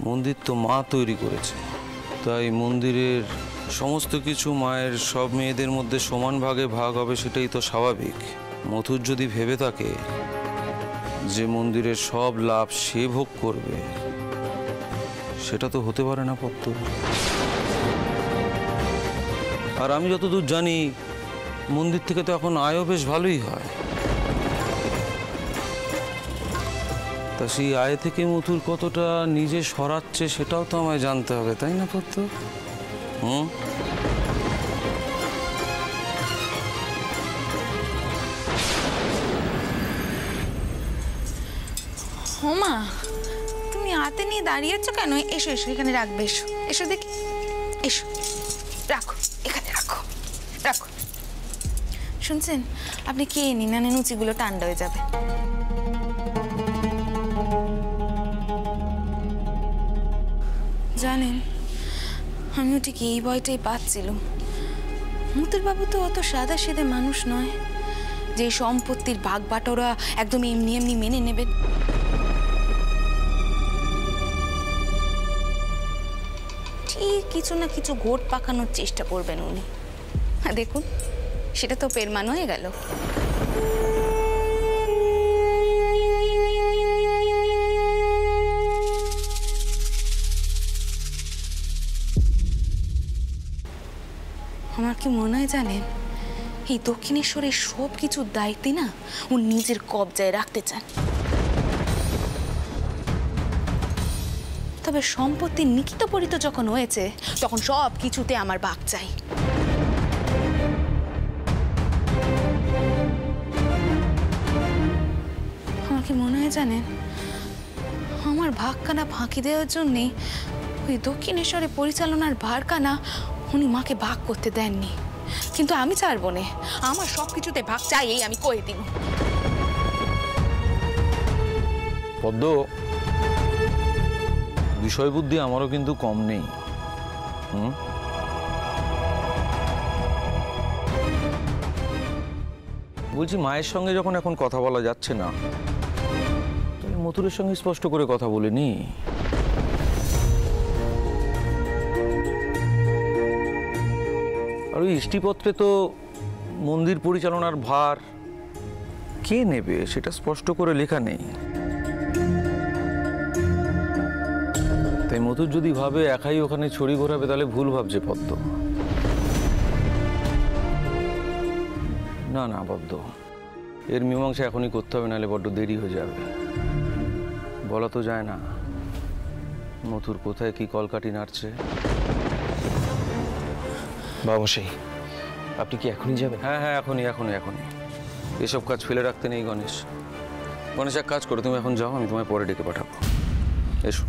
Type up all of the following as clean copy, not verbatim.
মন্দির তো মা তৈরি করেছে, তাই মন্দিরের সমস্ত কিছু মায়ের সব মেয়েদের মধ্যে সমান ভাগে ভাগ হবে, সেটাই তো স্বাভাবিক। মথুর যদি ভেবে থাকে যে মন্দিরের সব লাভ সে ভোগ করবে, সেটা তো হতে পারে না পদ্ম। আর আমি যতদূর জানি মন্দির থেকে তো এখন আয়ও বেশ ভালোই হয়। তা সেই আয় থেকে মথুর কতটা নিজে সরাচ্ছে সেটাও তো আমায় জানতে হবে, তাই না পদ্ম? হোমা, তুমি হাতে নিয়ে দাঁড়িয়েছো কেন? এসো এসো, এখানে রাখবে। এসো এসো দেখি, এসো রাখো, এখানে রাখো রাখো। শুনছেন, আপনি খেয়ে নিন, না লুচিগুলো ঠান্ডা হয়ে যাবে। জানেন, আমিও ঠিক এই ভয়টাই পাচ্ছিলাম। মথুর বাবু তো অত সাদা সেদে মানুষ নয় যে সম্পত্তির ভাগ বাটোরা একদম এমনি এমনি মেনে নেবেন। ঠিক কিছু না কিছু গোট পাকানোর চেষ্টা করবেন উনি। দেখুন, সেটা তো পেরমান হয়ে গেল। আমার কি মনে হয় জানেন, এই দক্ষিণেশ্বরের সব কিছুর দায়িত্ব না ও নিজের কবজায় রাখতে চান। তবে সম্পত্তির নিকিত পরিত যখন হয়েছে, তখন সব কিছুতে আমার ভাগ চাই। আমার কি মনে হয় জানেন, আমার ভাগখানা ফাঁকি দেওয়ার জন্যে ওই দক্ষিণেশ্বরে পরিচালনার ভারখানা উনি মাকে ভাগ করতে দেননি। কিন্তু আমি ছাড়বো না, আমার সব কিছুতে ভাগ চাই, এই আমি কয়ে দিব। পদ্ম, বিষয় বুদ্ধি আমারও কিন্তু কম নেই। বলছি, মায়ের সঙ্গে যখন এখন কথা বলা যাচ্ছে না, তুমি মথুরের সঙ্গে স্পষ্ট করে কথা বলিনি? আর ওই ইষ্টিপত্রে তো মন্দির পরিচালনার ভার কে নেবে সেটা স্পষ্ট করে লেখা নেই। তাই মথুর যদি ভাবে একাই ওখানে ছড়ি ঘোরাবে, তাহলে ভুল ভাবছে পদ্ম। না না পদ্ম, এর মীমাংসা এখনই করতে হবে, নাহলে বড্ড দেরি হয়ে যাবে। বলা তো যায় না মথুর কোথায় কি কলকাঠি নাড়ছে। বাবুমশাই, আপনি কি এখনই যাবেন? হ্যাঁ হ্যাঁ, এখনই এখনই এখনই। এসব কাজ ফেলে রাখতে নেই গণেশ। গণেশ, এক কাজ করো, তুমি এখন যাও, আমি তোমায় পরে ডেকে পাঠাবো। এসো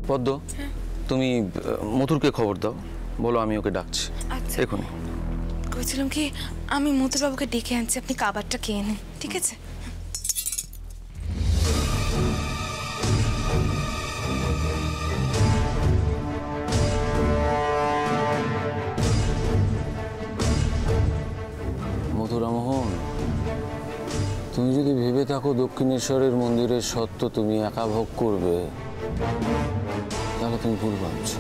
পদ্ম, তুমি মথুরকে খবর দাও, বলো আমি ওকে ডাকছি। আচ্ছা, এখনই। বলছিলাম কি, আমি মথুর বাবুকে ডেকে আনছি, আপনি খাবারটা খেয়ে নিন, ঠিক আছে? মথুরামোহন, তুমি যদি ভেবে থাকো দক্ষিণেশ্বরের মন্দিরের সত্ত্ব তুমি একা ভোগ করবে, তাহলে তুমি ভুল ভাবছো।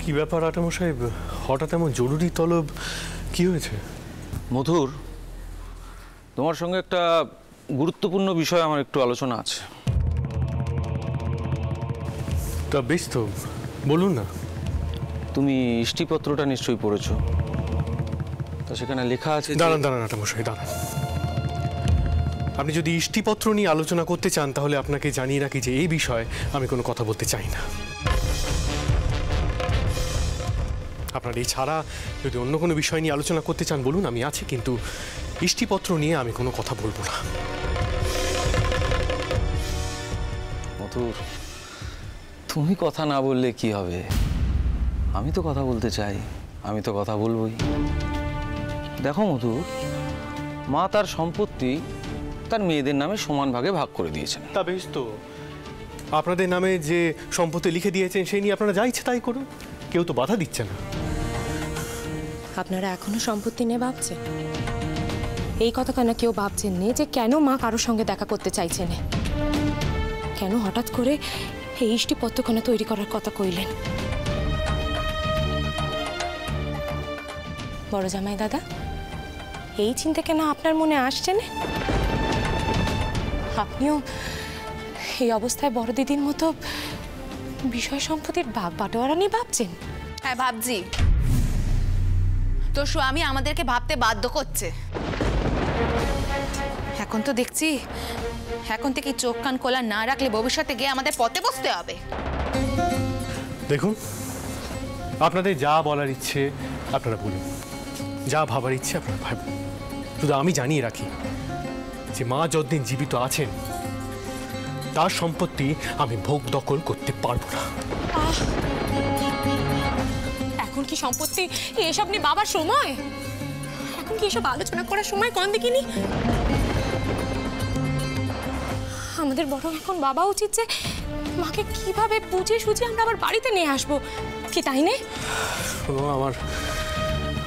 কি ব্যাপার আটামশাই, হঠাৎ এমন জরুরি তলব, কি হয়েছে? মথুর, তোমার সঙ্গে একটা গুরুত্বপূর্ণ বিষয় আমার একটু আলোচনা আছে। তা বেশ, তো বলুন না। তুমি ইষ্টিপত্রটা নিশ্চয়ই পড়েছো, তো সেখানে লেখা আছে। দাঁড়ান দাঁড়ান আটামশাই, দাঁড়ান। আপনি যদি ইষ্টিপত্র নিয়ে আলোচনা করতে চান, তাহলে আপনাকে জানিয়ে রাখি যে এই বিষয়ে আমি কোনো কথা বলতে চাই না। আপনার এই ছাড়া যদি অন্য কোনো বিষয় নিয়ে আলোচনা করতে চান বলুন, আমি আছি, কিন্তু ইষ্টিপত্র নিয়ে আমি কোনো কথা বলবো না। মথুর, তুমি কথা না বললে কি হবে? আমি তো কথা বলতে চাই, আমি তো কথা বলবোই। দেখো মথুর, মা তার সম্পত্তি তার মেয়েদের নামে সমান ভাগে ভাগ করে দিয়েছেন। তা বেশ, তো আপনাদের নামে যে সম্পত্তি লিখে দিয়েছেন সেই নিয়ে আপনারা যা ইচ্ছে তাই করুন, কেউ তো বাধা দিচ্ছে না। আপনারা এখনো সম্পত্তি নিয়ে ভাবছেন? এই কথা কেন কেউ ভাবছেন নে যে কেন মা কারোর সঙ্গে দেখা করতে চাইছেন? কেন হঠাৎ করে এই ইষ্টিপত্রখানা তৈরি করার কথা কইলেন? বড় জামাই দাদা, এই চিন্তা কেন আপনার মনে আসছে না? আপনিও এই অবস্থায় বড় দিদির মতো বিষয় সম্পত্তির ভাগ বাটোয়ারা নিয়ে ভাবছেন? হ্যাঁ ভাবছি। তোর স্বামী আমাদেরকে ভাবতে বাধ্য করছে। এখন তো দেখছি এখন থেকে চোখ কান খোলা না রাখলে ভবিষ্যতে গিয়ে আমাদের পথে বসতে হবে। দেখুন, আপনাদের যা বলার ইচ্ছে আপনারা বলুন, যা ভাবার ইচ্ছে আপনারা ভাবুন। শুধু আমি জানিয়ে রাখি যে মা যতদিন জীবিত আছেন তার সম্পত্তি আমি ভোগ দখল করতে পারবো না। এখন কি সম্পত্তি এসব নিয়ে বাবার সময়? এখন কি এসব আলোচনা করার সময়? কোন দেখিনি আমাদের বরং এখন বাবা উচিত যে মাকে কিভাবে বুঝিয়ে সুঝিয়ে আমরা আবার বাড়িতে নিয়ে আসবো, কি তাই নেই? আমার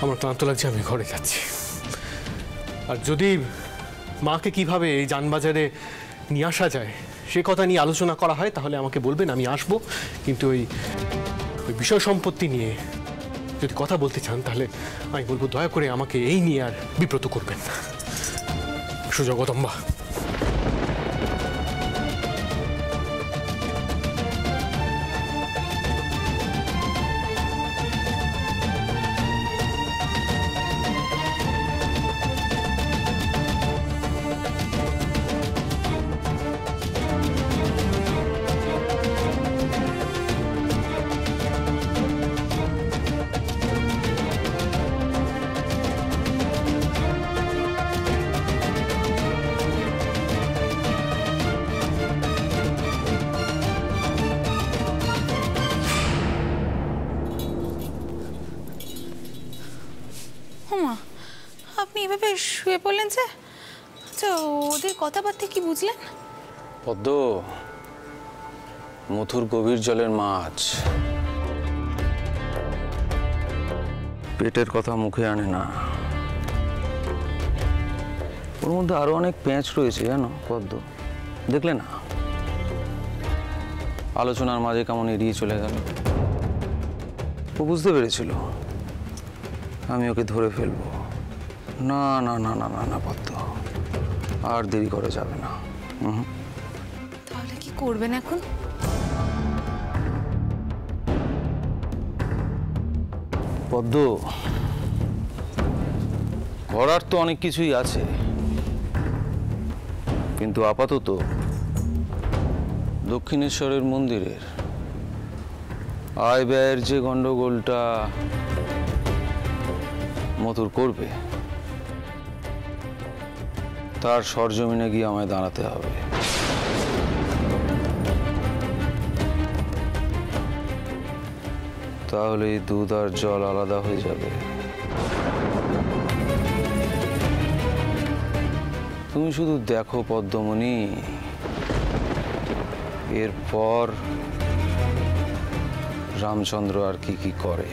আমার ক্লান্ত লাগছে, আমি ঘরে যাচ্ছি। আর যদি মাকে কিভাবে এই যানবাজারে নিয়ে আসা যায় সে কথা নিয়ে আলোচনা করা হয় তাহলে আমাকে বলবেন, আমি আসবো। কিন্তু ওই বিষয় সম্পত্তি নিয়ে যদি কথা বলতে চান তাহলে আমি বলবো দয়া করে আমাকে এই নিয়ে আর বিব্রত করবেন না। সুজগদম্বা। হুমা, আপনি এভাবে শুয়ে পড়লেন যে? আচ্ছা, ওদের কথাবার্তা কি বুঝলেন? পদ্ম মথুর গভীর জলের মাছ, পেটের কথা মুখে আনে না। ওর মধ্যে আরো অনেক প্যাঁচ রয়েছে জানো পদ্ম, দেখলে না? আলোচনার মাঝে কেমন এড়িয়ে চলে গেল। ও বুঝতে পেরেছিল আমি ওকে ধরে ফেলবো। না না না না না না পদ্ম, আর দেরি করা যাবে না। তাহলে কি করবেন এখন? পদ্ম, করার তো অনেক কিছুই আছে, কিন্তু আপাতত দক্ষিণেশ্বরের মন্দিরের আয় ব্যয়ের যে গন্ডগোলটা মথুর করবে তার সরজমিনে গিয়ে আমায় দাঁড়াতে হবে। তাহলে দুধ আর জল আলাদা হয়ে যাবে। তুমি শুধু দেখো পদ্মমণি, এরপর রামচন্দ্র আর কি কি করে।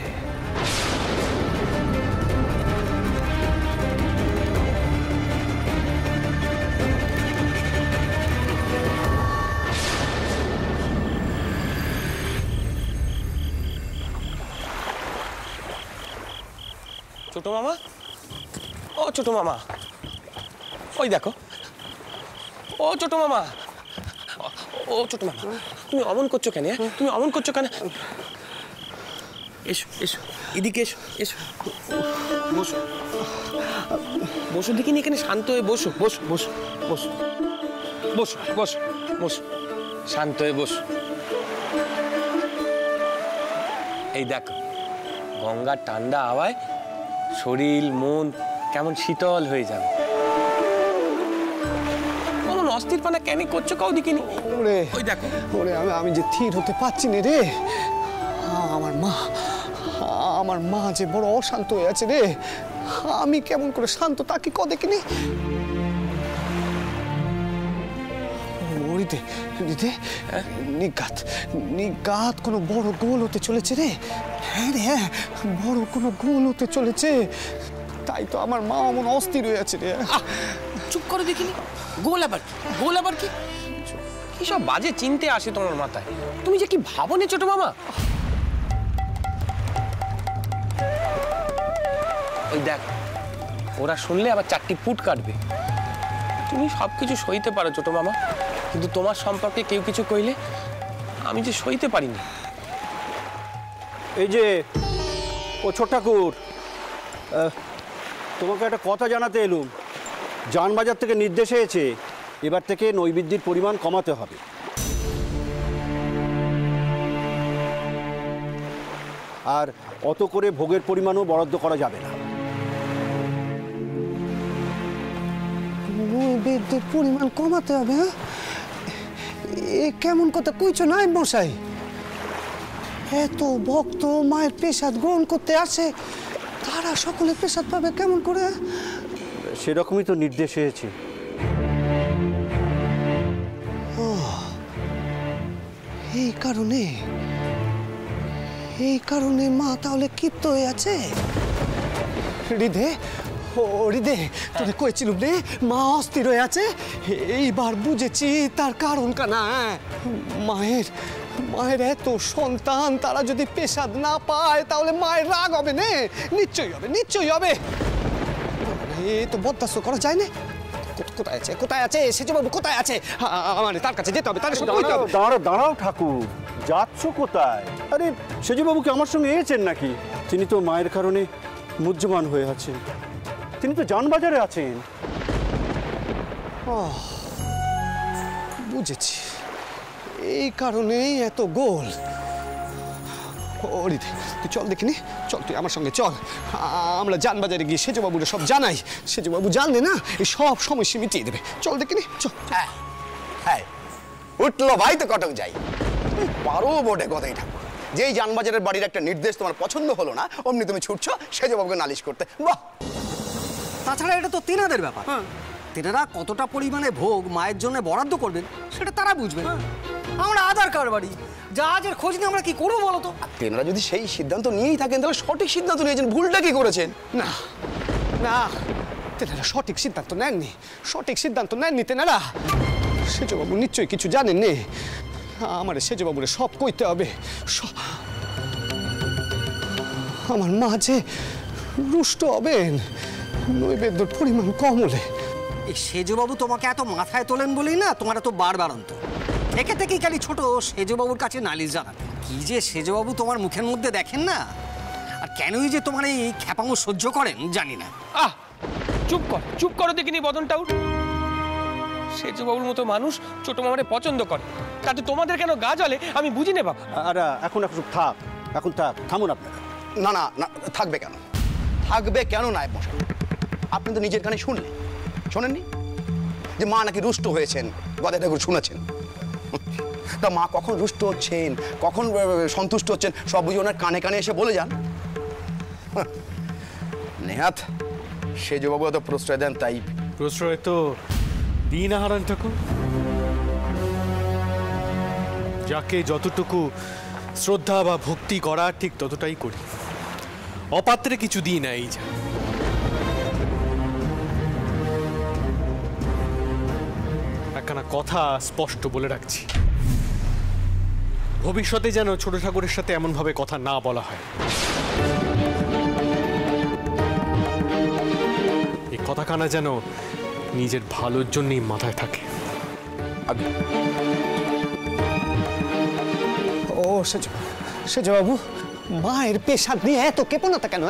ছোট মামা, ও ছোট মামা, ওই দেখো। ও ছোট মামা, ও ছোট মামা, তুমি অমন করছো কেন? তুমি অমন করছো কেন? এসো এসো, এদিকে এসো, এসো বসো, বসো দেখিনি এখানে, শান্ত হয়ে বসো, বসো বসো বসো বসো বসো বসো, শান্ত হয়ে বসো। এই দেখো, গঙ্গার ঠান্ডা হাওয়ায় শরীর মন কেমন শীতল হয়ে যাবে। কোনো অস্থিরপনা কেন করছো কাউ দেখিনি? ওরে ওই দেখো, ওরে আমি যে স্থির হতে পারছি না রে। আমার মা যে বড় অশান্ত হয়ে আছে রে। আমি কেমন করে শান্ত তা কি ক দেখিনি? দিতে নিগাত নিগাত কোনো বড় গোল হতে চলেছে রে। হ্যাঁ রে, হ্যাঁ, বড় কোনো গোল হতে চলেছে। তাই তো আমার মা অমন অস্থির হয়ে আছে রে। চুপ করে দেখিনি। গোল আবার কি? গোল আবার কি? কি সব বাজে চিনতে আসে তোমার মাথায়? তুমি যে কি ভাবো নে ছোট মামা। ওই দেখ, ওরা শুনলে আবার চারটি পুট কাটবে। তুমি সবকিছু সইতে পারো ছোট মামা, কিন্তু তোমার সম্পর্কে কেউ কিছু কইলে আমি যে সইতে পারিনি। এই যে ও ছোট ঠাকুর, তোমাকে একটা কথা জানাতে এলুম। জানবাজার থেকে নির্দেশ হয়েছে এবার থেকে নৈবেদ্যের পরিমাণ কমাতে হবে। আর অত করে ভোগের পরিমাণও বরাদ্দ করা যাবে না। নৈবেদ্যের পরিমাণ কমাতে হবে? হ্যাঁ, এ কেমন কথা কইছো না মশাই? এত ভক্ত মায়ের প্রসাদ গ্রহণ করতে আসে, তারা সকলে প্রসাদ পাবে কেমন করে? সেরকমই তো নির্দেশ হয়েছে। এই কারণে মা তাহলে ক্ষিপ্ত হয়ে আছে। হৃদে, ও হৃদে, তোরে কইছিলুম রে মা অস্থির হয়ে আছে। এইবার বুঝেছি তার কারণ কানা। মায়ের এত সন্তান, তারা যদি প্রসাদ না পায় তাহলে মায়ের রাগ হবে না? নিশ্চয়ই হবে। এ তো বরদাস্ত করা যায় না। কোথায় আছে সেজবাবু? কোথায় আছে? আমার তার কাছে যেতে হবে। দাঁড়াও ঠাকুর, যাচ্ছ কোথায়? আরে সেজবাবুকে আমার সঙ্গে এসেছেন নাকি? তিনি তো মায়ের কারণে মুহ্যমান হয়ে আছেন। তিনি তো জানবাজারে আছেন। বুঝেছি, এই কারণেই এত গোল। ওরে তুই চল দেখিনি, চল তুই আমার সঙ্গে চল। আমরা জানবাজারে গিয়ে সেজবাবুরে সব জানাই। সেজবাবু জানলে না এই সব সমস্যা মিটিয়ে দেবে। চল দেখিনি, চল। হ্যাঁ, উঠলো ভাই তো কটক যাই। পারো বটে কথাই ঠাকুর। যেই জানবাজারের বাড়ির একটা নির্দেশ তোমার পছন্দ হলো না, অমনি তুমি ছুটছো সেজবাবুকে নালিশ করতে। বাহ! তাছাড়া এটা তো তেনাদের ব্যাপার। তেনারা কতটা পরিমাণে ভোগ মায়ের জন্য বরাদ্দ করবেন সেটা তারা বুঝবেন। আমরা আধার কার্ড বাড়ি, জাহাজের খোঁজ নিয়ে আমরা কি করবো বলো তো? তেনারা যদি সেই সিদ্ধান্ত নিয়েই থাকেন তাহলে সঠিক সিদ্ধান্ত নিয়েছেন, ভুলটা কি করেছেন? না, তেনারা সঠিক সিদ্ধান্ত নেননি তেনারা। সেজবাবু নিশ্চয়ই কিছু জানেন নে। আমার সেজবাবুরে সব কইতে হবে। আমার মা যে রুষ্ট হবেন নৈবেদ্যর পরিমাণ কম হলে। এই সেজবাবু তোমাকে এত মাথায় তোলেন বলেই না তোমার এত বারবারন্ত থেকেই খালি ছোট সেজবাবুর কাছে নালিশ জানাতে। কি যে সেজবাবু তোমার মুখের মধ্যে দেখেন না, আর কেনই যে তোমার এই খ্যাপামো সহ্য করেন জানি না। চুপ করো দেখিনি বদন টাউট। সেজবাবুর মতো মানুষ ছোট মামারে পছন্দ করে, তাতে তোমাদের কেন গা জ্বলে আমি বুঝি না বাবা। আর এখন থামুন আপনারা। না, থাকবে কেন না মশাই? আপনি তো নিজের কানে শোনেননি যে মা নাকি রুষ্ট হয়েছেন? গদা ঠাকুর শুনেছেন? তা মা কখন রুষ্ট হচ্ছেন, কখন সন্তুষ্ট হচ্ছেন সব বুঝি ওনার কানে কানে এসে বলে যান। নেহাত সেজবাবু এত প্রশ্রয় দেন, তাই প্রশ্রয় তো দিন হারান ঠাকুর। যাকে যতটুকু শ্রদ্ধা বা ভক্তি করার ঠিক ততটাই করি, অপাত্রে কিছু দিই না। এই যা একখানা কথা স্পষ্ট বলে রাখছি, ভবিষ্যতে যেন ছোট ঠাকুরের সাথে এমনভাবে কথা না বলা হয়। এই কথাখানা যেন নিজের ভালোর জন্যই মাথায় থাকে। ও সেজবাবু, মায়ের পেশাদ নিয়ে এত কেপনতা কেন?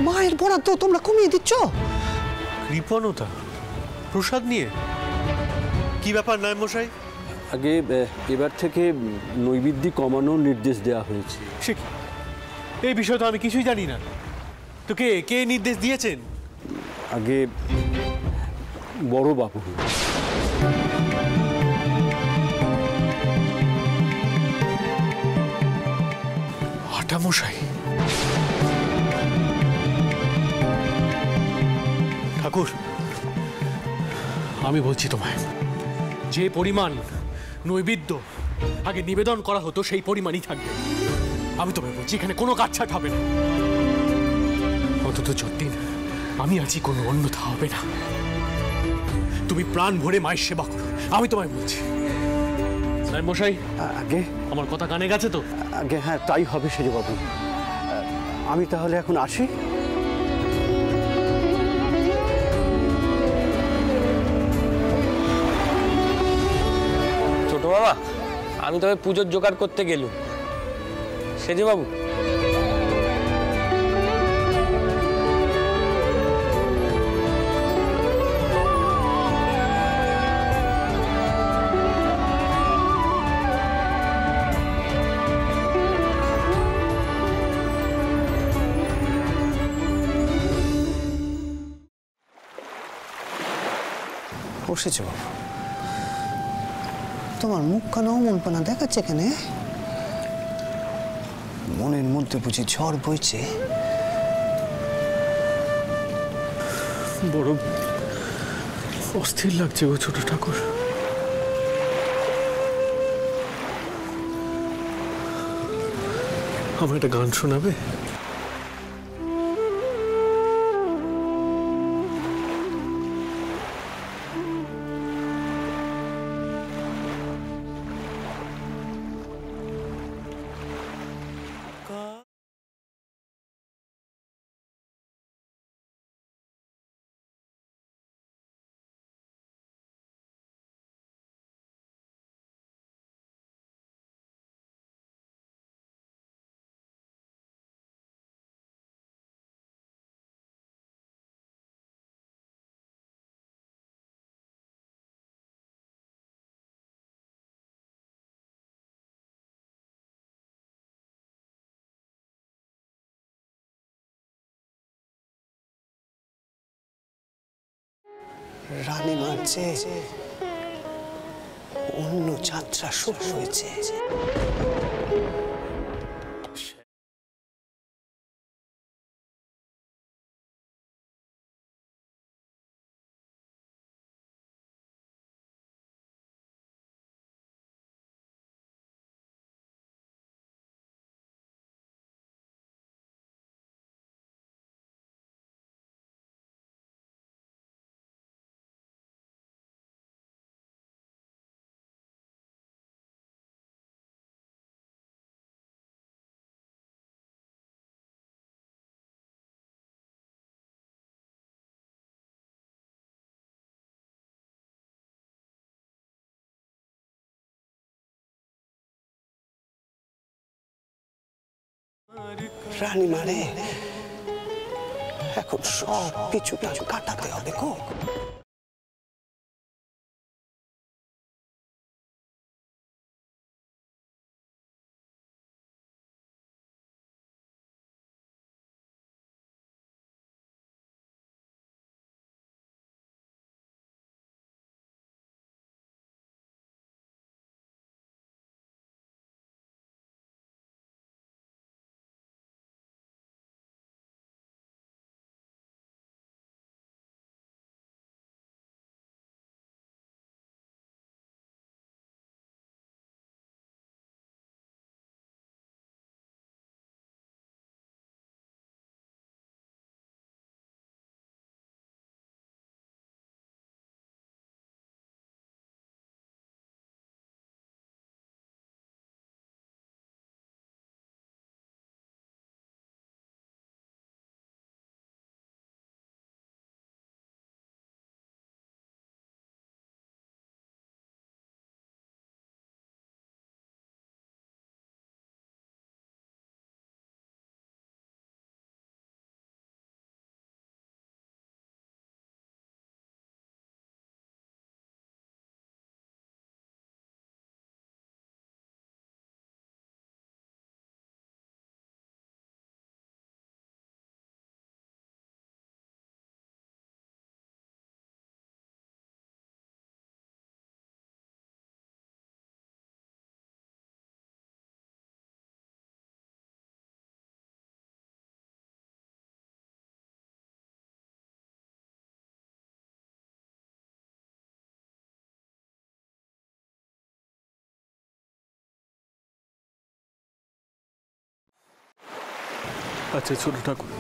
মায়ের বরাদ্দ তোমরা কমিয়ে দিচ্ছ। কৃপণতা প্রসাদ নিয়ে কি ব্যাপার নয় মশাই? আগে এবার থেকে নৈবেদ্য কমানোর নির্দেশ দেওয়া হয়েছে। সে কি? এই বিষয়ে তো আমি কিছুই জানি না। তো কে নির্দেশ দিয়েছেন? আগে বড় বাবু। আটা মশাই? ঠাকুর, আমি বলছি তোমায়, যে পরিমাণ নৈবেদ্য আগে নিবেদন করা হতো সেই পরিমাণই থাকবে। আমি তোমায় বলছি এখানে কোনো কাটছাট হবে না। অন্তত যতদিন আমি আছি কোনো অন্যথা হবে না। তুমি প্রাণ ভরে মায়ের সেবা করো, আমি তোমায় বলছি। মশাই, আগে আমার কথা কানে গেছে তো? আগে হ্যাঁ, তাই হবে সেজবাবু। আমি তাহলে এখন আসি। ছোট মামা, আমি তবে পুজোর জোগাড় করতে গেলুম। সেজে বাবু, বসেছো বাবা? তোমার মুখ কেন মনপানা দেখাচ্ছে এখানে? মনের মধ্যে বুঝি ঝড় বইছে? বড় অস্থির লাগছে গো ছোট ঠাকুর। আমার একটা গান শোনাবে? রানী মারছে, অন্য যাত্রা শুরু হয়েছে। রানী মারে, এখন সব কিছুটা কাটাতে হবে গো। আচ্ছা ছোট ঠাকুর,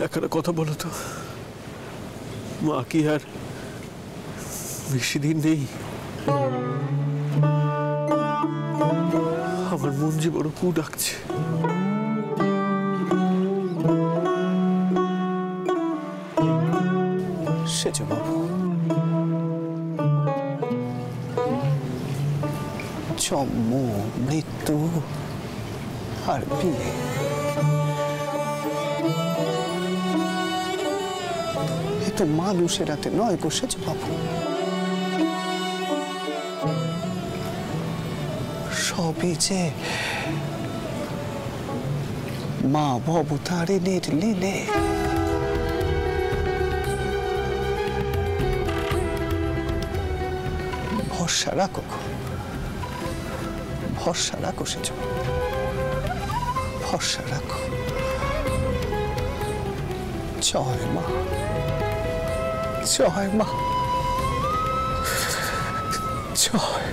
একটা কথা বলো তো, মা কি আর বেশি দিন নেই? আমার মন যে বড় কু ডাকছে। সেজো বাবু, জন্ম, মৃত্যু আর বিয়ে, এ তো মানুষের হাতে নয় গো সেজো বাবু। সবই যে মা ভবতারিণীর লীলে। ভরসা রাখো গো, ভরসা রাখো সেজো, ভরসা রাখো। জয় মা, জয় মা, জয়